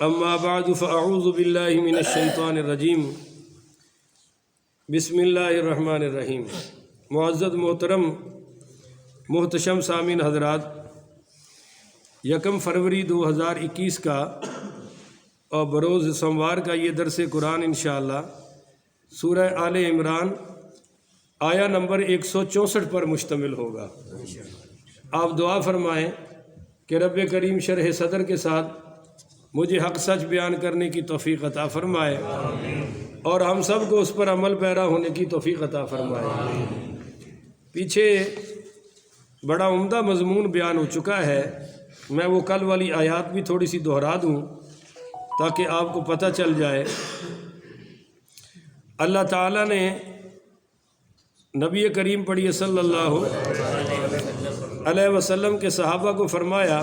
اما بعد فاعوذ باللہ من الشیطان الرجیم بسم اللہ الرحمن الرحیم۔ معزز محترم محتشم سامعین حضرات، 1 فروری 2021 کا اور بروز سوموار کا یہ درس قرآن انشاءاللہ سورہ آل عمران آیا نمبر 164 پر مشتمل ہوگا۔ آپ دعا فرمائیں کہ رب کریم شرح صدر کے ساتھ مجھے حق سچ بیان کرنے کی توفیق عطا فرمائے اور ہم سب کو اس پر عمل پیرا ہونے کی توفیق عطا فرمائے۔ پیچھے بڑا عمدہ مضمون بیان ہو چکا ہے، میں وہ کل والی آیات بھی تھوڑی سی دہرا دوں تاکہ آپ کو پتہ چل جائے۔ اللہ تعالیٰ نے نبی کریم پڑھی صلی اللہ علیہ وسلم کے صحابہ کو فرمایا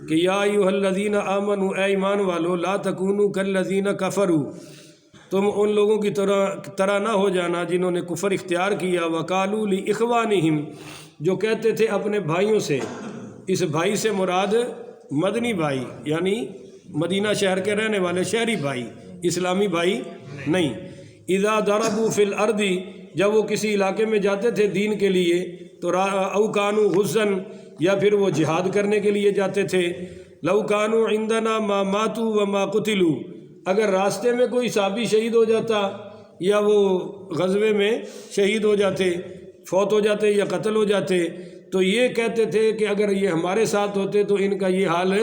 کہ یا ایھا الذین آمنوا، اے ایمان والو، لا تکونوا کالذین کفروا، تم ان لوگوں کی طرح نہ ہو جانا جنہوں نے کفر اختیار کیا، وقالوا لاخوانہم، جو کہتے تھے اپنے بھائیوں سے، اس بھائی سے مراد مدنی بھائی یعنی مدینہ شہر کے رہنے والے شہری بھائی، اسلامی بھائی نہیں۔ اذا ضربوا فی الارض، جب وہ کسی علاقے میں جاتے تھے دین کے لیے تو او کانوا غزا، یا پھر وہ جہاد کرنے کے لیے جاتے تھے، لو کانوا عندنا ما ماتوا وما قتلوا، اگر راستے میں کوئی صحابی شہید ہو جاتا یا وہ غزوے میں شہید ہو جاتے، فوت ہو جاتے یا قتل ہو جاتے، تو یہ کہتے تھے کہ اگر یہ ہمارے ساتھ ہوتے تو ان کا یہ حال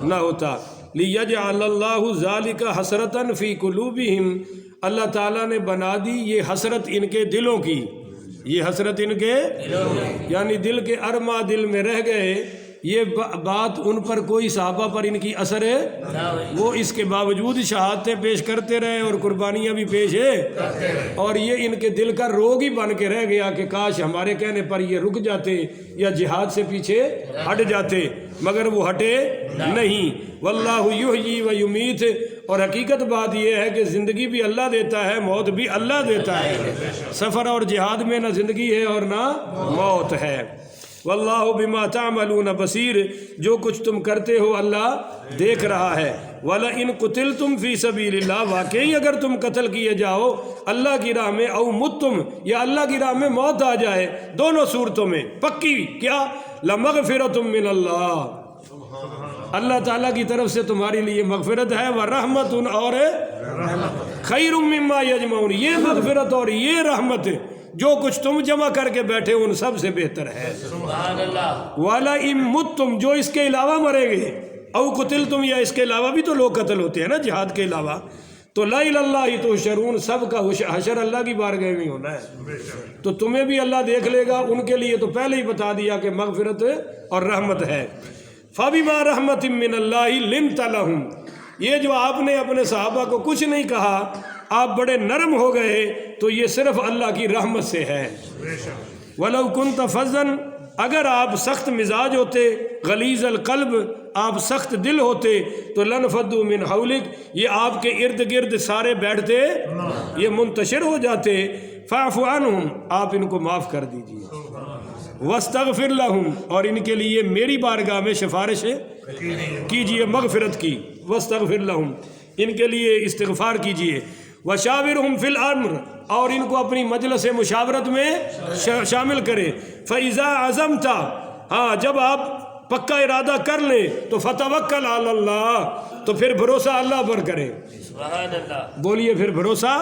نہ ہوتا۔ لیجعل اللہ ذلک حسرۃ فی قلوبہم، اللہ تعالیٰ نے بنا دی یہ حسرت ان کے دلوں کی، یہ حسرت ان کے یعنی دل کے ارما دل میں رہ گئے، یہ بات ان پر کوئی صحابہ پر ان کی اثر ہے، وہ اس کے باوجود شہادتیں پیش کرتے رہے اور قربانیاں بھی پیش ہے، اور یہ ان کے دل کا روگ ہی بن کے رہ گیا کہ کاش ہمارے کہنے پر یہ رک جاتے یا جہاد سے پیچھے ہٹ جاتے، مگر وہ ہٹے نہیں۔ واللہ یحیی و یمیت، اور حقیقت بات یہ ہے کہ زندگی بھی اللہ دیتا ہے، موت بھی اللہ دیتا ہے، سفر اور جہاد میں نہ زندگی ہے اور نہ موت ہے۔ واللہ بما تعملون بصیر، جو کچھ تم کرتے ہو اللہ دیکھ رہا ہے۔ وَلَئِن قُتِلْتُمْ فِي سَبِيلِ اللَّهِ، واقعی اگر تم قتل کیے جاؤ اللہ کی راہ میں، او متم، یا اللہ کی راہ میں موت آ جائے، دونوں صورتوں میں پکی کیا، لَمَغْفِرَةٌ مِّنَ اللَّهِ، اللہ تعالیٰ کی طرف سے تمہارے لیے مغفرت ہے، وَرَحْمَةٌ، اور خَيْرٌ مِّمَّا يَجْمَعُونَ، یہ مغفرت اور یہ رحمت جو کچھ تم جمع کر کے بیٹھے ان سب سے بہتر ہے۔ سبحان اللہ۔ وَلَئِن مُتُّمْ، جو اس کے علاوہ مرے گے، او قتلتم، یا اس کے علاوہ بھی تو لوگ قتل ہوتے ہیں نا جہاد کے علاوہ، تو لا الی اللہ تحشرون، سب کا حشر اللہ کی بارگاہ میں ہونا ہے، تو تمہیں بھی اللہ دیکھ لے گا، ان کے لیے تو پہلے ہی بتا دیا کہ مغفرت اور رحمت ہے۔ فَبِمَا رَحْمَةٍ مِّنَ اللَّهِ لِنْتَ لَهُمْ، یہ جو آپ نے اپنے صحابہ کو کچھ نہیں کہا، آپ بڑے نرم ہو گئے، تو یہ صرف اللہ کی رحمت سے ہے۔ وَلَوْ كُنْتَ فَظًّا، اگر آپ سخت مزاج ہوتے، غلیظ القلب، آپ سخت دل ہوتے، تو لَنْفَضُّوا مِنْ حَوْلِكَ، یہ آپ کے ارد گرد سارے بیٹھتے، یہ منتشر ہو جاتے۔ فَاعْفُ عَنْهُمْ، آپ ان کو معاف کر دیجئے۔ وَاسْتَغْفِرْ لَهُمْ، اور ان کے لیے میری بارگاہ میں سفارش کیجئے مغفرت کی۔ وَاسْتَغْفِرْ لَهُمْ، ان کے لیے استغفار کیجئے۔ وَشَاوِرْهُمْ فِي الْأَمْرِ، اور ان کو اپنی مجلس مشاورت میں شامل کرے۔ فَإِذَا عَزَمْتَ، ہاں جب آپ پکا ارادہ کر لیں تو فَتَوَكَّلْ عَلَى اللَّهِ، تو پھر بھروسہ اللہ پر کریں۔ سبحان اللہ، بولیے پھر بھروسہ۔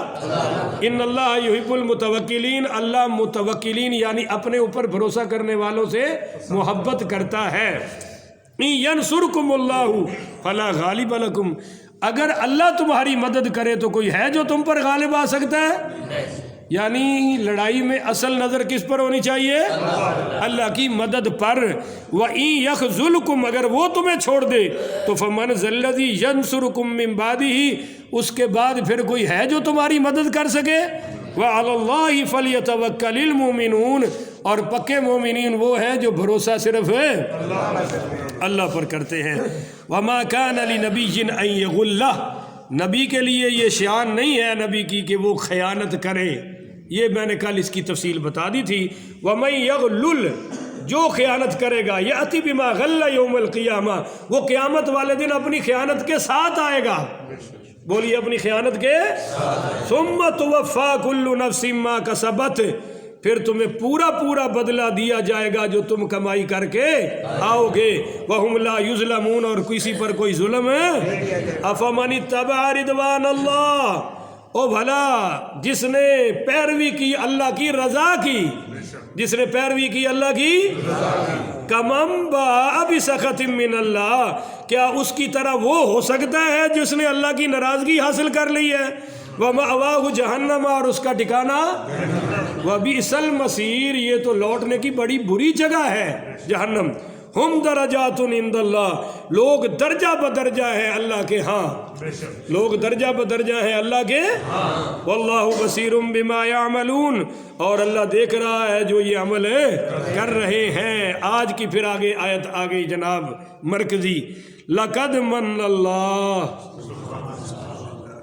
ان اللہ یحب المتوکلین، اللہ متوکلین یعنی اپنے اوپر بھروسہ کرنے والوں سے محبت کرتا ہے۔ ان ینصرکم اللہ فلا غالب لکم، اگر اللہ تمہاری مدد کرے تو کوئی ہے جو تم پر غالب آ سکتا ہے؟ یعنی لڑائی میں اصل نظر کس پر ہونی چاہیے؟ اللہ کی مدد پر۔ وَإِن يَخْذُلْكُمْ، اگر وہ تمہیں چھوڑ دے تو فَمَنْ ذَا الَّذِي يَنْصُرُكُمْ مِنْ بَعْدِهِ، اس کے بعد پھر کوئی ہے جو تمہاری مدد کر سکے؟ وَعَلَى اللَّهِ فَلْيَتَوَكَّلِ الْمُؤْمِنُونَ، اور پکے مومنین وہ ہیں جو بھروسہ صرف اللہ پر کرتے ہیں۔ وَمَا كَانَ لِنَبِيٍّ أَن يَغُلَّ، نبی کے لیے یہ شان نہیں ہے نبی کی کہ وہ خیانت کرے، یہ میں نے کل اس کی تفصیل بتا دی تھی۔ وَمَن يَغْلُلْ، جو خیانت کرے گا یأتی بما غل یوم القیامہ، وہ قیامت والے دن اپنی خیانت کے ساتھ آئے گا. بولیے اپنی خیانت کے. ثم توفی کل نفس ما کسبت، پھر تمہیں پورا پورا بدلہ دیا جائے گا جو تم کمائی کر کے آؤ گے. وہم لا یظلمون، اور کسی پر کوئی ظلم ہے. افمن اتبع رضوان اللہ، او بھلا جس نے پیروی کی اللہ کی رضا کی، جس نے پیروی کی اللہ کی، کمم باء بسخط من اللہ، کیا اس کی طرح وہ ہو سکتا ہے جس نے اللہ کی ناراضگی حاصل کر لی ہے. وَمَأْوَاهُ جہنم، اور اس کا ٹھکانہ وَبِئْسَ الْمَصِيرُ، یہ تو لوٹنے کی بڑی بری جگہ ہے جہنم. ہم درجات عند اللہ، لوگ درجہ بدرجہ ہیں اللہ کے ہاں، لوگ درجہ بدرجہ ہیں اللہ کے. واللہ بصیر بما یعملون، اور اللہ دیکھ رہا ہے جو یہ عمل کر رہے ہیں. آج کی پھر آگے آیت آ گئی جناب مرکزی. لقد من اللہ،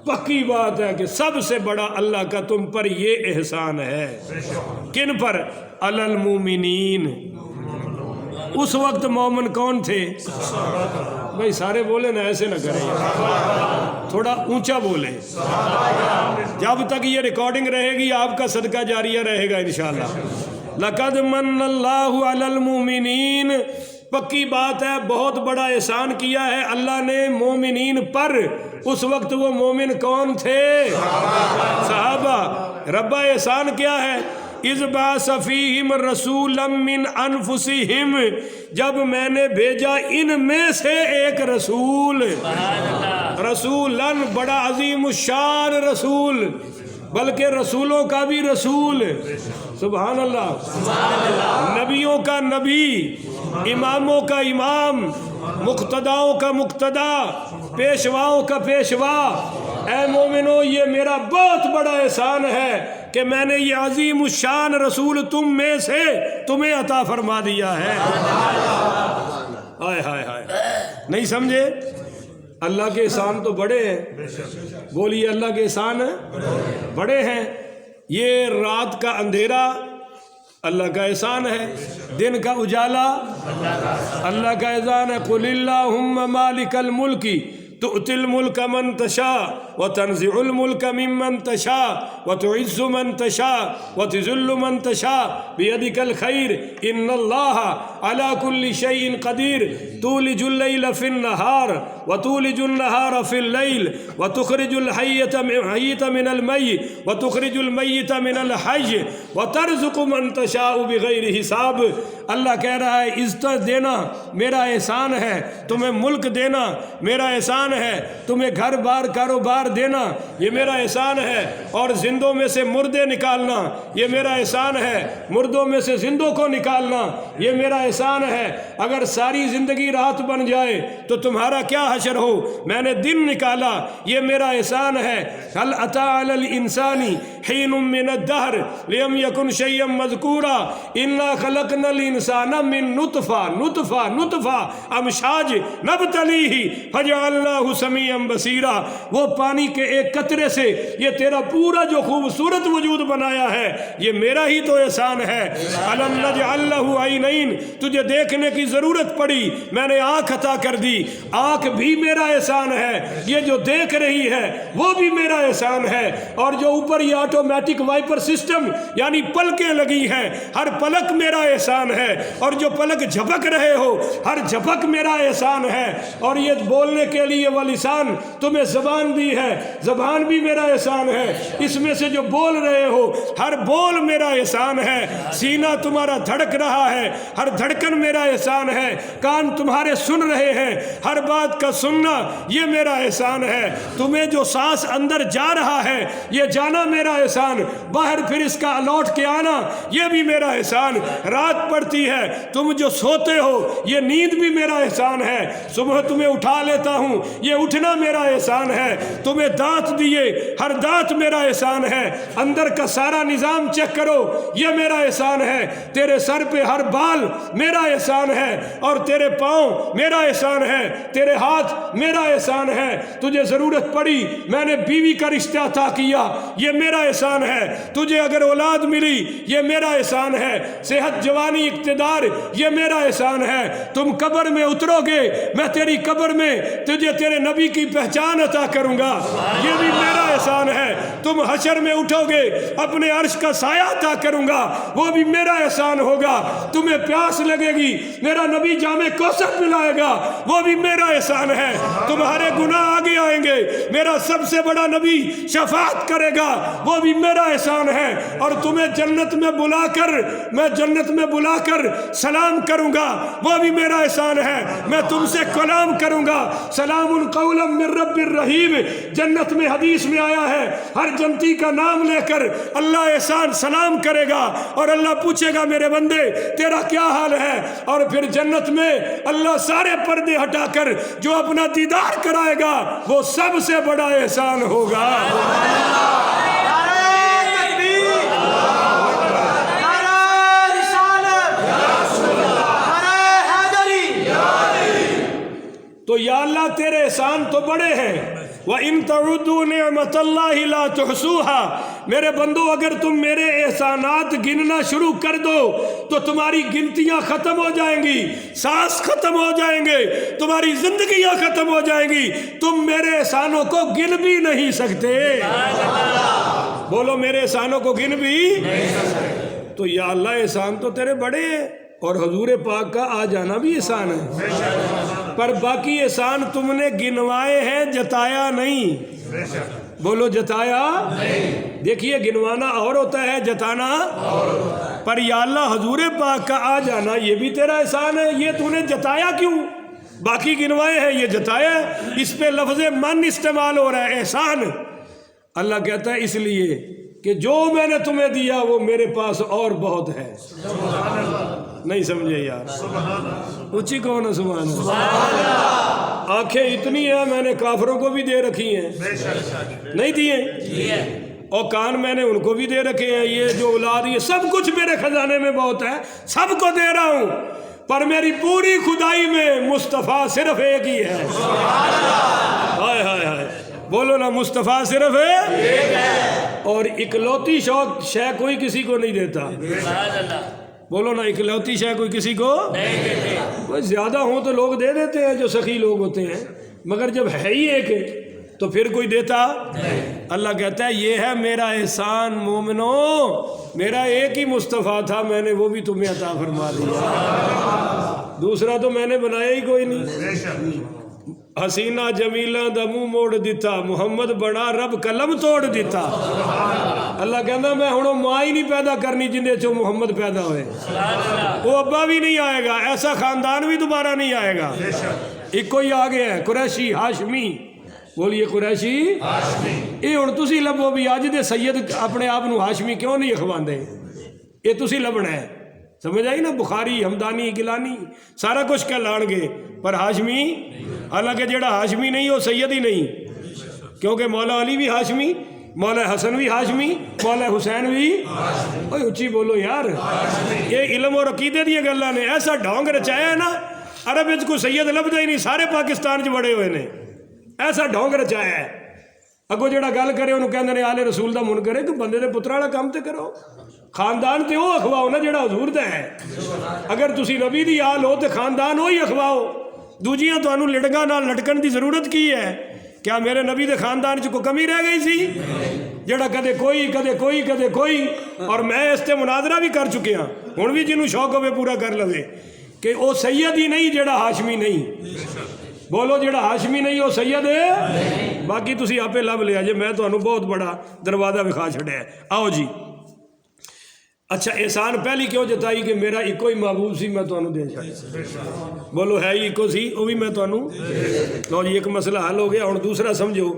پکی بات ہے کہ سب سے بڑا اللہ کا تم پر یہ احسان ہے. کن پر؟ علی المومنین. اس وقت مومن کون تھے؟ بھائی سارے بولے نا، ایسے نہ کریں، تھوڑا اونچا بولیں. جب تک یہ ریکارڈنگ رہے گی آپ کا صدقہ جاریہ رہے گا انشاءاللہ. لقد من اللہ علی المومنین، پکی بات ہے بہت بڑا احسان کیا ہے اللہ نے مومنین پر. اس وقت وہ مومن کون تھے؟ صحابہ. رب احسان کیا ہے؟ اذ بعث فیہم رسولا من انفسہم، جب میں نے بھیجا ان میں سے ایک رسول. رسولاً، بڑا عظیم الشان رسول، بلکہ رسولوں کا بھی رسول. سبحان اللہ. نبیوں کا نبی، اماموں کا امام، مقتداؤں کا مقتدا، پیشواؤں کا پیشوا. اے مومنو، یہ میرا بہت بڑا احسان ہے کہ میں نے یہ عظیم الشان رسول تم میں سے تمہیں عطا فرما دیا ہے. ہائے ہائے ہائے، نہیں سمجھے؟ اللہ کے احسان تو بڑے ہیں. بولیے اللہ کے احسان بڑے ہیں. یہ رات کا اندھیرا اللہ کا احسان ہے، دن کا اجالا اللہ کا احسان ہے. قل اللہم مالک الملک تؤتی الملک من تشاء وتنزع الملک ممن تشاء وتعز من تشاء وتذل من تشاء بیدک الخیر ان اللہ علی کل شیء قدیر. تولج اللیل فی النہار وتولج النہار فی اللیل وتخرج الحیۃ من المیت وتخرج المیت من الحی وترزق من تشاء بغیر حساب. اللہ کہہ رہا ہے عزت دینا میرا احسان ہے، تمہیں ملک دینا میرا احسان ہے، تمہیں گھر بار کاروبار دینا یہ میرا احسان ہے، اور زندوں میں سے مردے نکالنا یہ میرا احسان ہے، مردوں میں سے زندوں کو نکالنا یہ میرا احسان ہے. اگر ساری زندگی رات بن جائے تو تمہارا کیا حشر ہو، میں نے دن نکالا یہ میرا احسان ہے. هل اتى على الانسان حين من الدهر لم يكن شيئا مذكورا انا خلقنا الانسان من نطفہ امشاج نبتلیہ فجعلناه سمیعا بصیرا. وہ پانی کے ایک قطرے سے یہ تیرا پورا جو خوبصورت وجود بنایا ہے یہ میرا ہی تو احسان ہے. الم نجعل له عینین، تجھے دیکھنے کی ضرورت پڑی میں نے آنکھ عطا کر دی، آنکھ بھی میرا احسان ہے. یہ جو دیکھ رہی ہے وہ بھی میرا احسان ہے. اور جو اوپر یہ آٹومیٹک وائپر سسٹم یعنی پلکیں لگی ہیں، ہر پلک میرا احسان ہے. اور جو پلک جھپک رہے ہو ہر جھپک میرا احسان ہے. اور یہ بولنے کے لیے وہ لسان تمہیں زبان دی ہے، زبان بھی میرا احسان ہے. اس میں سے جو بول رہے ہو ہر بول میرا احسان ہے. سینہ تمہارا دھڑک رہا ہے، ہر دھڑکن میرا احسان ہے. کان تمہارے سن رہے ہیں، ہر بات کا سننا یہ میرا احسان ہے. تمہیں جو سانس اندر جا رہا ہے یہ جانا میرا احسان، باہر پھر اس کا لوٹ کے آنا یہ بھی میرا احسان. رات پڑتی ہے تم جو سوتے ہو یہ نیند بھی میرا احسان ہے. صبح تمہیں اٹھا لیتا ہوں یہ اٹھنا میرا احسان ہے. تم تمہیں دانت دیے، ہر دانت میرا احسان ہے، اندر کا سارا نظام چیک کرو یہ میرا احسان ہے، تیرے سر پہ ہر بال میرا احسان ہے، اور تیرے پاؤں میرا احسان ہے، تیرے ہاتھ میرا احسان ہے، تجھے ضرورت پڑی میں نے بیوی کا رشتہ عطا کیا یہ میرا احسان ہے، تجھے اگر اولاد ملی یہ میرا احسان ہے، صحت جوانی اقتدار یہ میرا احسان ہے، تم قبر میں اترو گے میں تیری قبر میں تجھے تیرے نبی کی پہچان عطا کروں گا یہ بھی میرا احسان ہے، تم حشر میں اٹھو گے اپنے عرش کا سایہ عطا کروں گا وہ بھی میرا احسان ہوگا، تمہیں پیاس لگے گی میرا نبی جامع کوثر پلائے گا وہ بھی میرا احسان ہے، تمہارے گناہ آگے آئیں گے میرا سب سے بڑا نبی شفاعت کرے گا وہ بھی میرا احسان ہے، اور تمہیں جنت میں بلا کر میں جنت میں بلا کر سلام کروں گا وہ بھی میرا احسان ہے، میں تم سے کلام کروں گا سلام قولا من رب الرحیم، جنت میں حدیث میں آیا ہے ہر جنتی کا نام لے کر اللہ احسان سلام کرے گا اور اللہ پوچھے گا میرے بندے تیرا کیا حال ہے، اور پھر جنت میں اللہ سارے پردے ہٹا کر جو اپنا دیدار کرائے گا وہ سب سے بڑا احسان ہوگا۔ تو یا اللہ تیرے احسان تو بڑے ہیں، وَإِن تَعُدُّوا نِعْمَةَ اللَّهِ لَا تُحْصُوهَا، میرے بندو اگر تم میرے احسانات گننا شروع کر دو تو تمہاری گنتیاں ختم ہو جائیں گی، سانس ختم ہو جائیں گے، تمہاری زندگیاں ختم ہو جائیں گی، تم میرے احسانوں کو گن بھی نہیں سکتے۔ بولو میرے احسانوں کو گن بھی نہیں سکتے۔ تو یا اللہ احسان تو تیرے بڑے ہیں، اور حضور پاک کا آ جانا بھی احسان ہے، پر باقی احسان تم نے گنوائے ہیں جتایا نہیں۔ بولو جتایا نہیں۔ دیکھیے گنوانا اور ہوتا ہے جتانا اور ہوتا ہے، پر یا اللہ حضور پاک کا آ جانا یہ بھی تیرا احسان ہے، یہ تو نے جتایا کیوں؟ باقی گنوائے ہیں یہ جتایا ہے، اس پہ لفظ من استعمال ہو رہا ہے احسان۔ اللہ کہتا ہے اس لیے کہ جو میں نے تمہیں دیا وہ میرے پاس اور بہت ہے۔ نہیں سمجھے یار؟ اونچی کون ہے سبحان اللہ؟ آنکھیں اتنی ہیں میں نے کافروں کو بھی دے رکھی ہیں، نہیں دیے؟ اور کان میں نے ان کو بھی دے رکھے ہیں، یہ جو اولاد یہ سب کچھ میرے خزانے میں بہت ہے، سب کو دے رہا ہوں، پر میری پوری خدائی میں مصطفیٰ صرف ایک ہی ہے۔ ہائے ہائے ہائے، بولو نا مصطفیٰ صرف ایک ہے، اور اکلوتی شے کوئی کسی کو نہیں دیتا۔ بولو نا اکلوتی شے کوئی کسی کو نہیں دیتے، کوئی زیادہ ہوں تو لوگ دے دیتے ہیں جو سخی لوگ ہوتے ہیں، مگر جب ہے ہی ایک ہے تو پھر کوئی دیتا نہیں۔ اللہ کہتا ہے یہ ہے میرا احسان مومنو، میرا ایک ہی مصطفیٰ تھا میں نے وہ بھی تمہیں عطا فرما دیا، دوسرا تو میں نے بنایا ہی کوئی نہیں۔ حسینہ جمیلہ دا منہ موڑ دیتا، محمد بڑا رب قلم توڑ دیتا۔ اللہ کہتا میں ہوں ماں ہی نہیں پیدا کرنی جنہیں چو محمد پیدا ہوئے، وہ ابا بھی نہیں آئے گا، ایسا خاندان بھی دوبارہ نہیں آئے گا، ایک کوئی آگے ہے قریشی ہاشمی۔ بولیے قریشی ہاشمی۔ یہ ہوں تسی لبو بھی آج دے سید اپنے آپ نو ہاشمی کیوں نہیں اخواندے، یہ تسی لبنا ہے، سمجھ آئی نا؟ بخاری ہمدانی گیلانی سارا کچھ کہلان گے پر ہاشمی، حالانکہ جڑا ہاشمی نہیں وہ سید ہی نہیں، کیونکہ مولا علی بھی ہاشمی، مولا حسن بھی ہاشمی، مولا حسین بھی، اوہ اچھی بولو یار، یہ علم اور عقیدے دیا گلہ نے ایسا ڈھونگ رچایا ہے نا، عرب اس کو سید لبدا ہی نہیں، سارے پاکستان جو بڑے ہوئے نے ایسا ڈھونگ رچایا ہے۔ اگو جڑا گل کرے انہوں کہندے نے آل رسول دا من کرے تو بندے دے پترا والا کام تے کرو، خاندان تے وہ اخواؤ نا جڑا حضور دا ہے، اگر تسی نبی دی آل ہو تے خاندان وہی اخواؤ، دوجیاں تو انہوں لڑکاں نال لٹکن دی ضرورت کی ہے؟ کیا میرے نبی دے خاندان چ کوئی کمی رہ گئی سی؟ جڑا کدے کوئی کدے کوئی کدے کوئی، اور میں اس تے مناظرہ بھی کر چکے ہاں، ہن بھی جنوں شوق ہوے پورا کر لوے کہ او سید ہی نہیں جڑا ہاشمی نہیں۔ بولو جڑا ہاشمی نہیں وہ سید ہے، باقی تسی آپے لب لیا جے، میں تو انہوں بہت بڑا دروازہ وکھا چھڑے ہے۔ آؤ جی، اچھا احسان پہلی کیوں جتائی کہ میرا ایکو ہی معبود سی میں تو انہوں دے چھڑے، بولو ہے ہی ایکو سی وہ بھی میں تو انہوں، لو جی ایک مسئلہ حل ہو گیا، اور دوسرا سمجھو۔